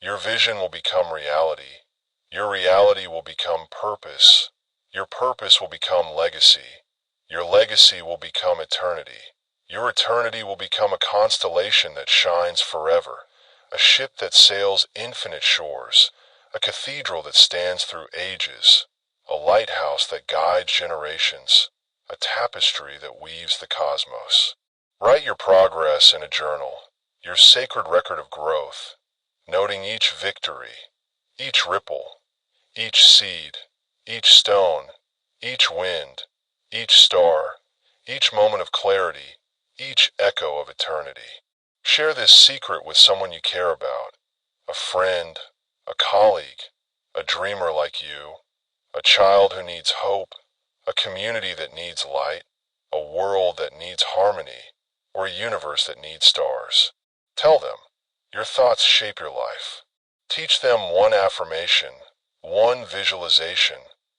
Your vision will become reality. Your reality will become purpose. Your purpose will become legacy. Your legacy will become eternity. Your eternity will become a constellation that shines forever, a ship that sails infinite shores, a cathedral that stands through ages, a lighthouse that guides generations, a tapestry that weaves the cosmos. Write your progress in a journal, your sacred record of growth, noting each victory, each ripple, each seed, each stone, each wind, each star, each moment of clarity, each echo of eternity. Share this secret with someone you care about, a friend, a colleague, a dreamer like you, a child who needs hope, a community that needs light, a world that needs harmony, or a universe that needs stars. Tell them, your thoughts shape your life. Teach them one affirmation, one visualization,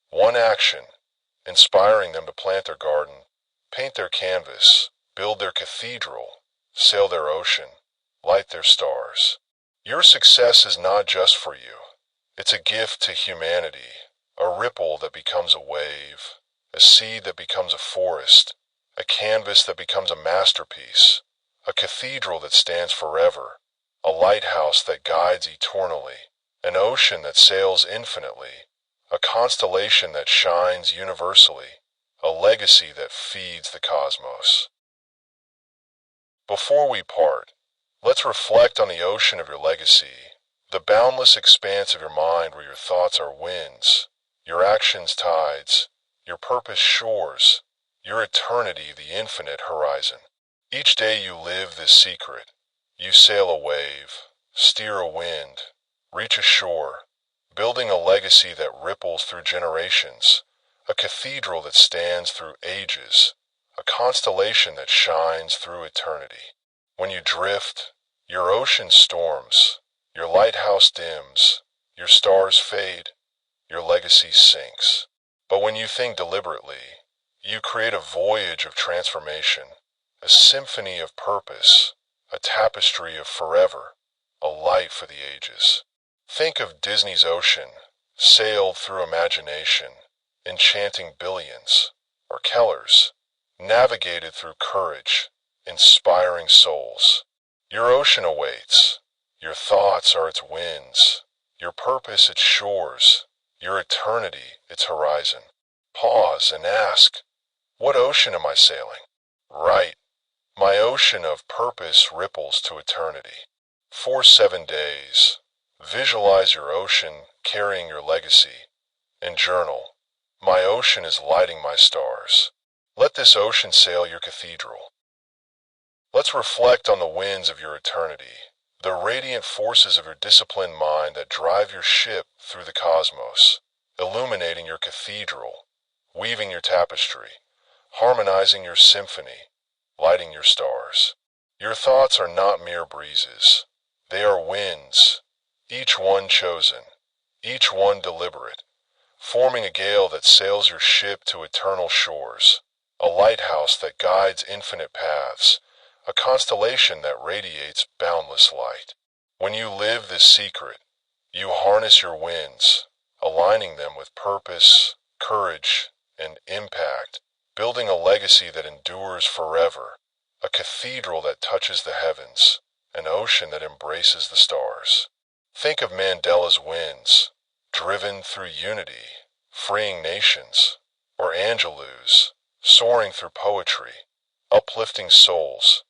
one action, inspiring them to plant their garden, paint their canvas, build their cathedral, sail their ocean, light their stars. Your success is not just for you. It's a gift to humanity, a ripple that becomes a wave, a seed that becomes a forest, a canvas that becomes a masterpiece, a cathedral that stands forever, a lighthouse that guides eternally, an ocean that sails infinitely, a constellation that shines universally, a legacy that feeds the cosmos. Before we part, let's reflect on the ocean of your legacy, the boundless expanse of your mind where your thoughts are winds, your actions tides, your purpose shores, your eternity the infinite horizon. Each day you live this secret. You sail a wave, steer a wind, reach a shore, building a legacy that ripples through generations, a cathedral that stands through ages, a constellation that shines through eternity. When you drift, your ocean storms, your lighthouse dims, your stars fade, your legacy sinks. But when you think deliberately, you create a voyage of transformation, a symphony of purpose, a tapestry of forever, a light for the ages. Think of Disney's ocean, sailed through imagination, enchanting billions, or Keller's, navigated through courage, inspiring souls. Your ocean awaits. Your thoughts are its winds, your purpose its shores, your eternity its horizon. Pause and ask, what ocean am I sailing? Right. My ocean of purpose ripples to eternity. For 7 days, visualize your ocean carrying your legacy, and journal, my ocean is lighting my stars. Let this ocean sail your cathedral. Let's reflect on the winds of your eternity, the radiant forces of your disciplined mind that drive your ship through the cosmos, illuminating your cathedral, weaving your tapestry, harmonizing your symphony, lighting your stars. Your thoughts are not mere breezes. They are winds, each one chosen, each one deliberate, forming a gale that sails your ship to eternal shores, a lighthouse that guides infinite paths, a constellation that radiates boundless light. When you live this secret, you harness your winds, aligning them with purpose, courage, and impact, building a legacy that endures forever, a cathedral that touches the heavens, an ocean that embraces the stars. Think of Mandela's winds, driven through unity, freeing nations, or Angelou's, soaring through poetry, uplifting souls,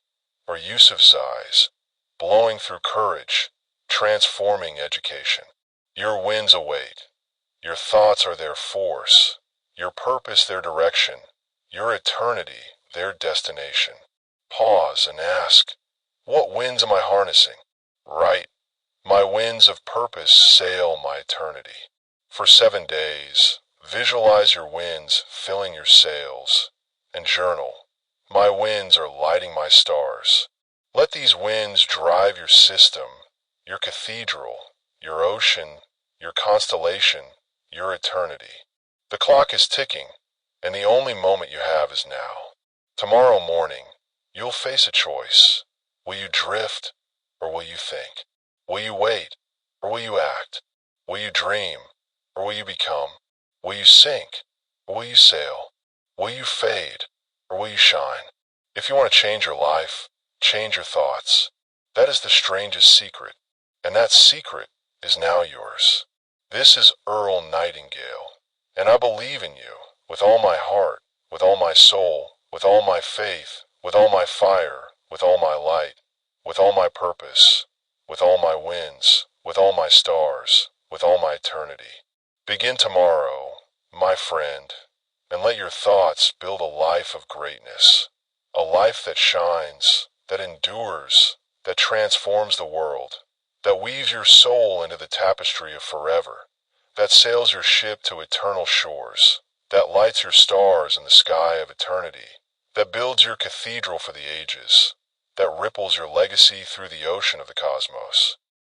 or Yusufzai's, blowing through courage, transforming education. Your winds await. Your thoughts are their force, your purpose their direction, your eternity their destination. Pause and ask, what winds am I harnessing? Right. My winds of purpose sail my eternity. For 7 days, visualize your winds filling your sails, and journal, my winds are lighting my stars. Let these winds drive your system, your cathedral, your ocean, your constellation, your eternity. The clock is ticking, and the only moment you have is now. Tomorrow morning, you'll face a choice. Will you drift, or will you think? Will you wait, or will you act? Will you dream, or will you become? Will you sink, or will you sail? Will you fade, or will you shine? If you want to change your life, change your thoughts. That is the strangest secret, and that secret is now yours. This is Earl Nightingale, and I believe in you with all my heart, with all my soul, with all my faith, with all my fire, with all my light, with all my purpose, with all my winds, with all my stars, with all my eternity. Begin tomorrow, my friend, and let your thoughts build a life of greatness, a life that shines, that endures, that transforms the world, that weaves your soul into the tapestry of forever, that sails your ship to eternal shores, that lights your stars in the sky of eternity, that builds your cathedral for the ages, that ripples your legacy through the ocean of the cosmos.